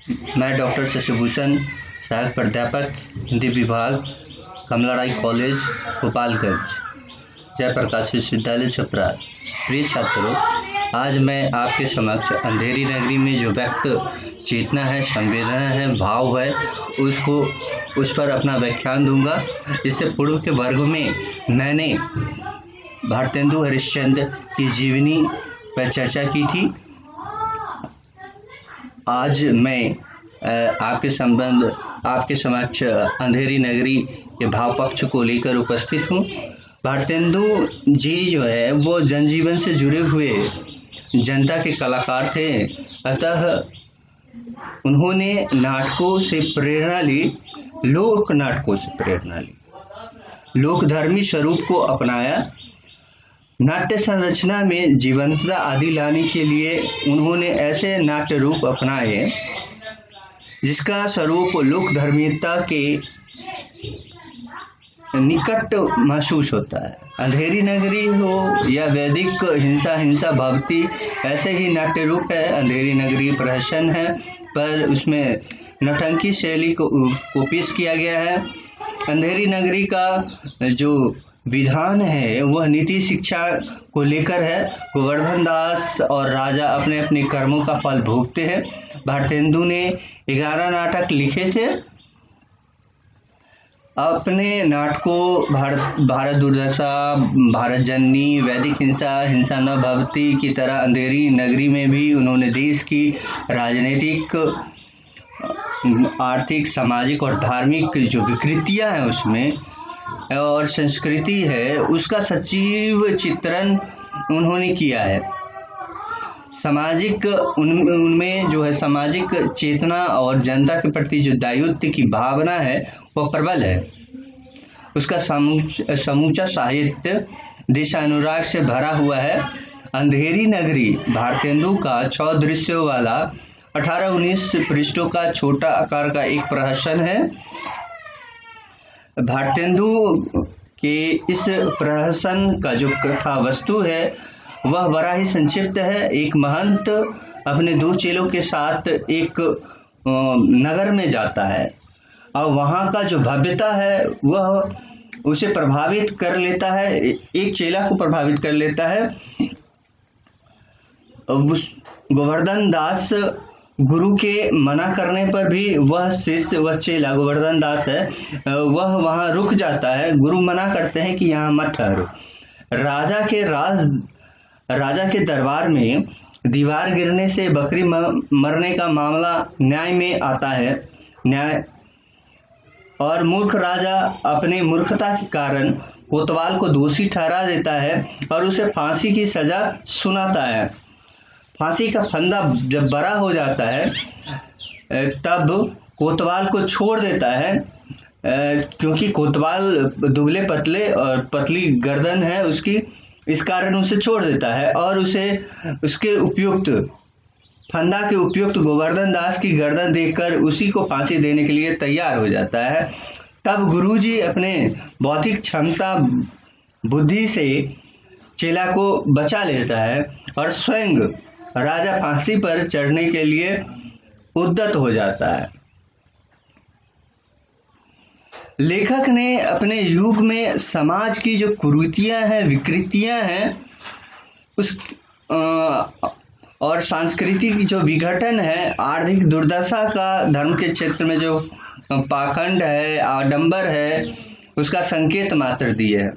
मैं डॉक्टर शशिभूषण, सहायक प्राध्यापक हिंदी विभाग, कमलाराय कॉलेज, गोपालगंज, जयप्रकाश विश्वविद्यालय छपरा। प्रिय छात्रों, आज मैं आपके समक्ष अंधेरी नगरी में जो व्यक्त चेतना है, संवेदना है, भाव है, उस पर अपना व्याख्यान दूंगा। इससे पूर्व के वर्ग में मैंने भारतेंदु हरिश्चंद्र की जीवनी पर चर्चा की थी। आज मैं आपके समक्ष अंधेरी नगरी के भाव पक्ष को लेकर उपस्थित हूँ। भारतेंदु जी जो है वो जनजीवन से जुड़े हुए जनता के कलाकार थे, अतः उन्होंने नाटकों से प्रेरणा ली, लोक नाटकों से प्रेरणा ली, लोकधर्मी स्वरूप को अपनाया। नाट्य संरचना में जीवंतता आदि लाने के लिए उन्होंने ऐसे नाट्य रूप अपनाए जिसका स्वरूप लोकधर्मिता के निकट महसूस होता है। अंधेरी नगरी हो या वैदिक हिंसा भक्ति, ऐसे ही नाट्य रूप है। अंधेरी नगरी प्रहसन है, पर उसमें नौटंकी शैली को पेश किया गया है। अंधेरी नगरी का जो विधान है वह नीति शिक्षा को लेकर है। गोवर्धन दास और राजा अपने अपने कर्मों का फल भोगते हैं। भारतेंदु ने 11 नाटक लिखे थे। अपने नाटकों भारत दुर्दशा, भारत जननी, वैदिक हिंसा न भवती की तरह अंधेरी नगरी में भी उन्होंने देश की राजनीतिक, आर्थिक, सामाजिक और धार्मिक जो विकृतियां हैं उसमें और संस्कृति है उसका सजीव चित्रण उन्होंने किया है। सामाजिक उनमें जो है सामाजिक चेतना और जनता के प्रति जो दायित्व की भावना है वह प्रबल है। उसका समूचा साहित्य देशानुराग से भरा हुआ है। अंधेरी नगरी भारतेंदु का 6 दृश्यों वाला 18-19 पृष्ठों का छोटा आकार का एक प्रहसन है। भारतेंदु के इस प्रहसन का जो कथा वस्तु है वह बड़ा ही संक्षिप्त है। एक महंत अपने 2 चेलों के साथ एक नगर में जाता है और वहाँ का जो भव्यता है वह उसे प्रभावित कर लेता है, एक चेला को प्रभावित कर लेता है। गोवर्धन दास गुरु के मना करने पर भी वह शिष्य, वह चेला गोवर्धन दास है, वह वहाँ रुक जाता है। गुरु मना करते हैं कि यहाँ मत ठहरो। राजा के दरबार में दीवार गिरने से बकरी मरने का मामला न्याय में आता है। और मूर्ख राजा अपने मूर्खता के कारण कोतवाल को दोषी ठहरा देता है और उसे फांसी की सजा सुनाता है। फांसी का फंदा जब बड़ा हो जाता है तब कोतवाल को छोड़ देता है, क्योंकि कोतवाल दुबले पतले और पतली गर्दन है उसकी, इस कारण उसे छोड़ देता है और उसे उसके उपयुक्त फंदा के उपयुक्त गोवर्धन दास की गर्दन देखकर उसी को फांसी देने के लिए तैयार हो जाता है। तब गुरुजी अपने बौद्धिक क्षमता बुद्धि से चेला को बचा लेता है और स्वयं राजा फांसी पर चढ़ने के लिए उद्यत हो जाता है। लेखक ने अपने युग में समाज की जो कुरीतियां हैं, विकृतियां हैं, उस और सांस्कृतिक जो विघटन है, आर्थिक दुर्दशा का, धर्म के क्षेत्र में जो पाखंड है, आडंबर है, उसका संकेत मात्र दिए है।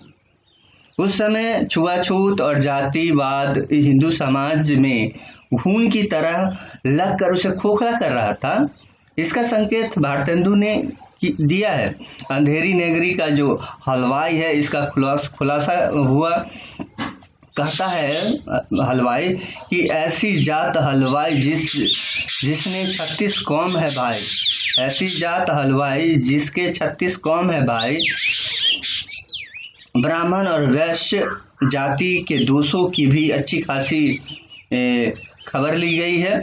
उस समय छुआछूत और जातिवाद हिंदू समाज में घून की तरह लगकर उसे खोखला कर रहा था। इसका संकेत भारतेंदु ने दिया है। अंधेरी नगरी का जो हलवाई है इसका खुलासा हुआ। कहता है हलवाई कि ऐसी जात हलवाई जिसने 36 कौम है भाई, ऐसी जात हलवाई जिसके 36 कौम है भाई। ब्राह्मण और वैश्य जाति के दोषों की भी अच्छी खासी खबर ली गई है।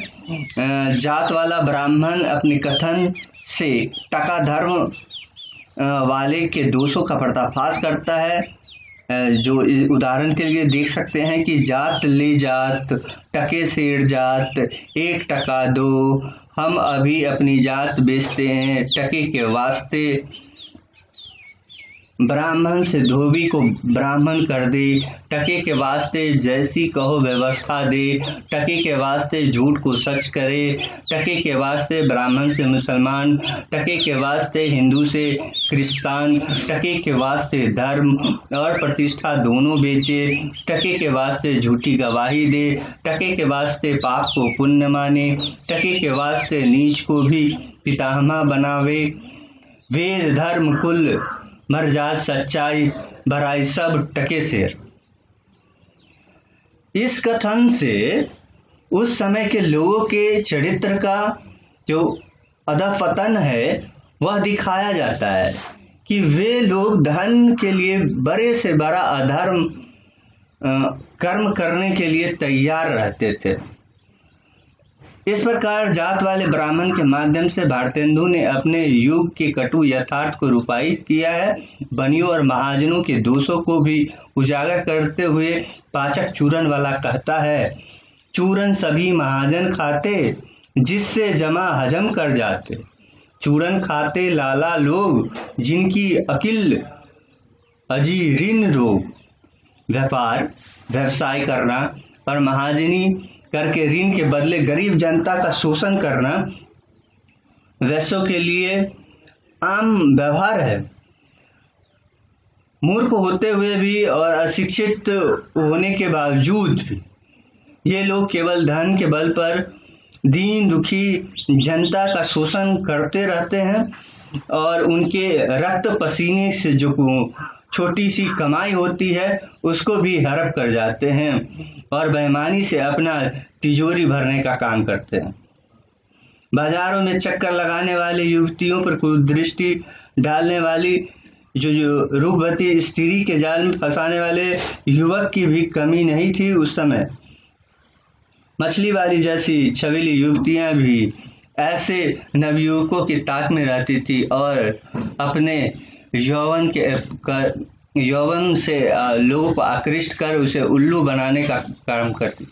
जात वाला ब्राह्मण अपने कथन से टका धर्म वाले के दोषों का पर्दाफाश करता है। जो उदाहरण के लिए देख सकते हैं कि जात ले जात, टके सेठ जात, 1 टका दो, हम अभी अपनी जात बेचते हैं टके के वास्ते, ब्राह्मण से धोबी को ब्राह्मण कर दे, टके के वास्ते जैसी कहो व्यवस्था दे, टके के वास्ते झूठ को सच करे, टके के वास्ते ब्राह्मण से मुसलमान, टके के वास्ते हिंदू से क्रिस्तान, टके के वास्ते धर्म और प्रतिष्ठा दोनों बेचे, टके के वास्ते झूठी गवाही दे, टके के वास्ते पाप को पुण्य माने, टके के वास्ते नीच को भी पितामह बनावे, वेद धर्म कुल मर्जाद सच्चाई भराई सब टके सेर। इस कथन से उस समय के लोगों के चरित्र का जो अधपतन है वह दिखाया जाता है कि वे लोग धन के लिए बड़े से बड़ा अधर्म कर्म करने के लिए तैयार रहते थे। इस प्रकार जात वाले ब्राह्मण के माध्यम से भारतेंदु ने अपने युग के कटु यथार्थ को रूपायित किया है। बनियों और महाजनों के दोषों को भी उजागर करते हुए पाचक चूरन वाला कहता है, चूरन सभी महाजन खाते, जिससे जमा हजम कर जाते, चूरन खाते लाला लोग, जिनकी अकिल अजीरिन रोग। व्यापार व्यवसाय करना और महाजनी करके ऋण के बदले गरीब जनता का शोषण करना वैश्यों के लिए आम व्यवहार है। मूर्ख होते हुए भी और अशिक्षित होने के बावजूद भी ये लोग केवल धन के बल पर दीन दुखी जनता का शोषण करते रहते हैं और उनके रक्त पसीने से जो छोटी सी कमाई होती है उसको भी हड़प कर जाते हैं और बेईमानी से अपना तिजोरी भरने का काम करते हैं। बाजारों में चक्कर लगाने वाली युवतियों पर कुदृष्टि डालने वाली जो रूपवती स्त्री के जाल में फंसाने वाले युवक की भी कमी नहीं थी। उस समय मछली वाली जैसी छबीली युवतियां भी ऐसे नवयुवकों की ताक में रहती थी और अपने यौवन से लोगों को आकृष्ट कर उसे उल्लू बनाने का काम करती।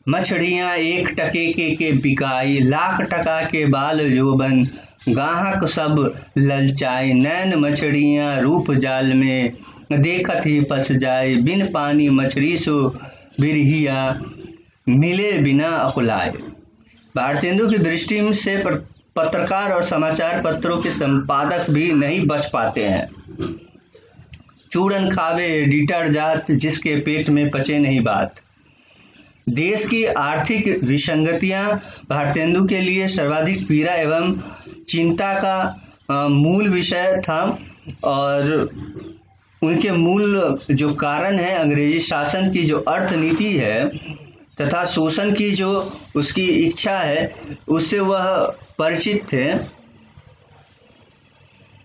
मछड़ियां 1 टके के बिकाई, लाख टका के बाल जोबन, गाहक सब ललचाई, नैन मछड़ियां रूप जाल में, देखत ही फंस जाए, बिन पानी मछली सो बिरहिया, मिले बिना अकुलाए। भारतेंदु की दृष्टि से पत्रकार और समाचार पत्रों के संपादक भी नहीं बच पाते हैं। चूरन खावे एडिटर जात, जिसके पेट में पचे नहीं बात। देश की आर्थिक विसंगतियां भारतेंदु के लिए सर्वाधिक पीड़ा एवं चिंता का मूल विषय था और उनके मूल जो कारण है अंग्रेजी शासन की जो अर्थनीति है तथा शोषण की जो उसकी इच्छा है उससे वह परिचित थे।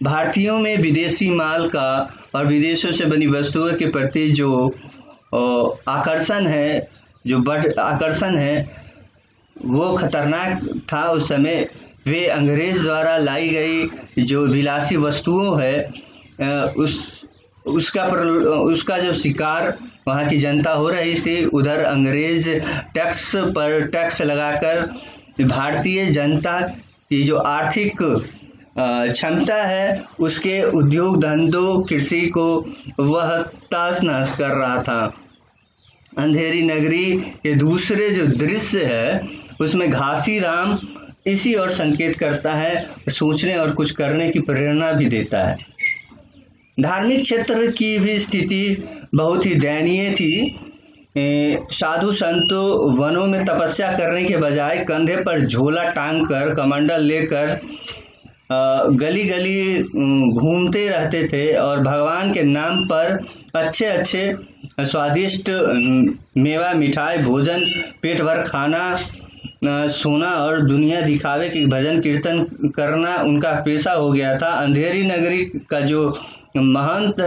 भारतीयों में विदेशी माल का और विदेशों से बनी वस्तुओं के प्रति जो आकर्षण है वो खतरनाक था। उस समय वे अंग्रेज द्वारा लाई गई जो विलासी वस्तुओं है उसका जो शिकार वहाँ की जनता हो रही थी। उधर अंग्रेज टैक्स पर टैक्स लगाकर भारतीय जनता की जो आर्थिक क्षमता है उसके उद्योग धंधों कृषि को वह तास नाश कर रहा था। अंधेरी नगरी के दूसरे जो दृश्य है उसमें घासी राम इसी और संकेत करता है, सोचने और कुछ करने की प्रेरणा भी देता है। धार्मिक क्षेत्र की भी स्थिति बहुत ही दयनीय थी। साधु संतों वनों में तपस्या करने के बजाय कंधे पर झोला टांग कर कमंडल लेकर गली गली घूमते रहते थे और भगवान के नाम पर अच्छे अच्छे स्वादिष्ट मेवा मिठाई भोजन पेट भर खाना सोना और दुनिया दिखावे की भजन कीर्तन करना उनका पेशा हो गया था। अंधेरी नगरी का जो महंत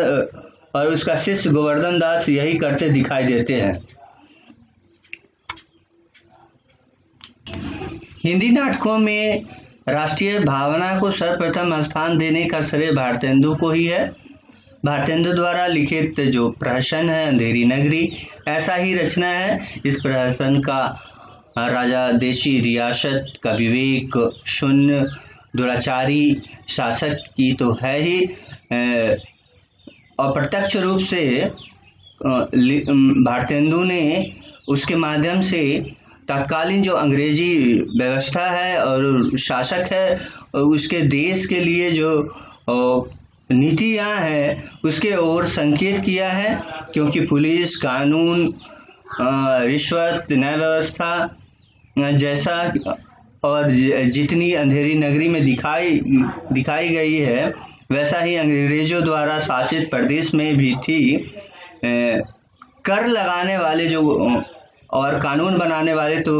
और उसका शिष्य गोवर्धन दास यही करते दिखाई देते हैं। हिंदी नाटकों में राष्ट्रीय भावना को सर्वप्रथम स्थान देने का श्रेय भारतेंदु को ही है। भारतेंदु द्वारा लिखित जो प्रहसन है अंधेरी नगरी, ऐसा ही रचना है। इस प्रहसन का राजा देशी रियासत का विवेक शून्य दुराचारी शासक की तो है ही, अप्रत्यक्ष रूप से भारतेंदु ने उसके माध्यम से तत्कालीन जो अंग्रेजी व्यवस्था है और शासक है उसके देश के लिए जो नीतियां हैं उसके ओर संकेत किया है, क्योंकि पुलिस कानून रिश्वत न्याय व्यवस्था जैसा और जितनी अंधेरी नगरी में दिखाई गई है वैसा ही अंग्रेजों द्वारा शासित प्रदेश में भी थी। कर लगाने वाले जो और कानून बनाने वाले तो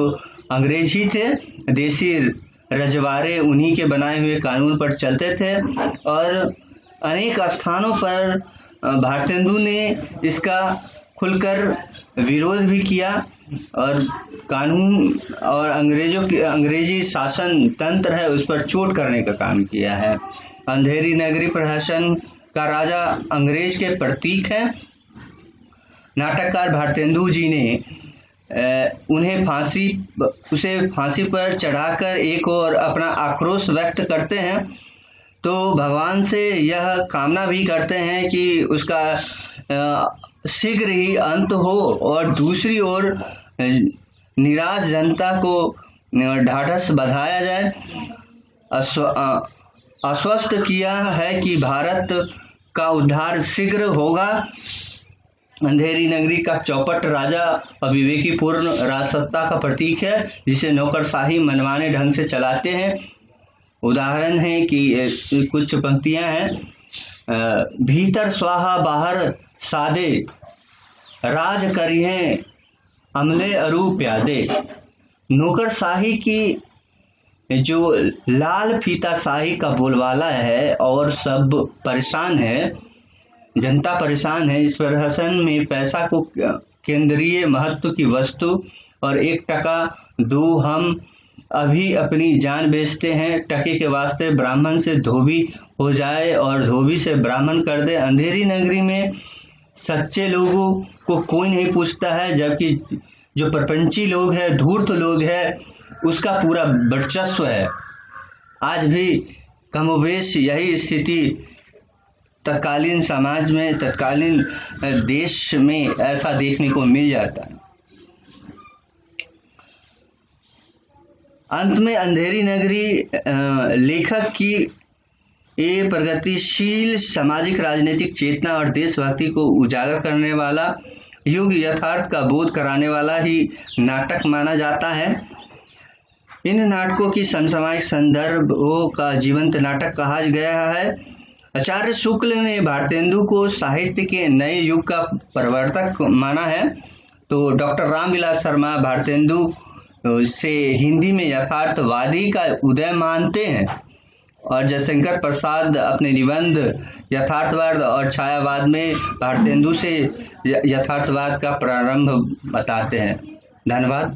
अंग्रेज ही थे, देसी रजवाड़े उन्हीं के बनाए हुए कानून पर चलते थे और अनेक स्थानों पर भारतेंदु ने इसका खुलकर विरोध भी किया और कानून और अंग्रेजी शासन तंत्र है उस पर चोट करने का काम किया है। अंधेरी नगरी प्रहसन का राजा अंग्रेज के प्रतीक है। नाटककार भारतेंदु जी ने उसे फांसी पर चढ़ाकर एक और अपना आक्रोश व्यक्त करते हैं, तो भगवान से यह कामना भी करते हैं कि उसका शीघ्र ही अंत हो और दूसरी ओर निराश जनता को ढाढ़स बंधाया जाए। आश्वस्त किया है कि भारत का उद्धार शीघ्र होगा। अंधेरी नगरी का चौपट राजा अविवेकीपूर्ण राजसत्ता का प्रतीक है, जिसे नौकरशाही मनमाने ढंग से चलाते हैं। उदाहरण है कि कुछ पंक्तियां हैं, भीतर स्वाहा बाहर सादे, राज करिए अमले अरू प्यादे। नौकरशाही की जो लाल फीताशाही का बोलबाला है और सब परेशान है, जनता परेशान है। इस प्रहसन में पैसा को केंद्रीय महत्व की वस्तु और 1 टका दो हम अभी अपनी जान बेचते हैं, टके के वास्ते ब्राह्मण से धोबी हो जाए और धोबी से ब्राह्मण कर दे। अंधेरी नगरी में सच्चे लोगों को कोई नहीं पूछता है, जबकि जो प्रपंची लोग हैं, धूर्त लोग हैं, उसका पूरा वर्चस्व है। आज भी कमोबेश यही स्थिति तत्कालीन समाज में, तत्कालीन देश में ऐसा देखने को मिल जाता है। अंत में अंधेरी नगरी लेखक की ये प्रगतिशील सामाजिक राजनीतिक चेतना और देशभक्ति को उजागर करने वाला, युग यथार्थ का बोध कराने वाला ही नाटक माना जाता है। इन नाटकों की समसामयिक संदर्भों का जीवंत नाटक कहा गया है। आचार्य शुक्ल ने भारतेंदु को साहित्य के नए युग का प्रवर्तक माना है, तो डॉक्टर रामविलास शर्मा भारतेंदु से हिंदी में यथार्थवादी का उदय मानते हैं और जयशंकर प्रसाद अपने निबंध यथार्थवाद और छायावाद में भारतेंदु से यथार्थवाद का प्रारंभ बताते हैं। धन्यवाद।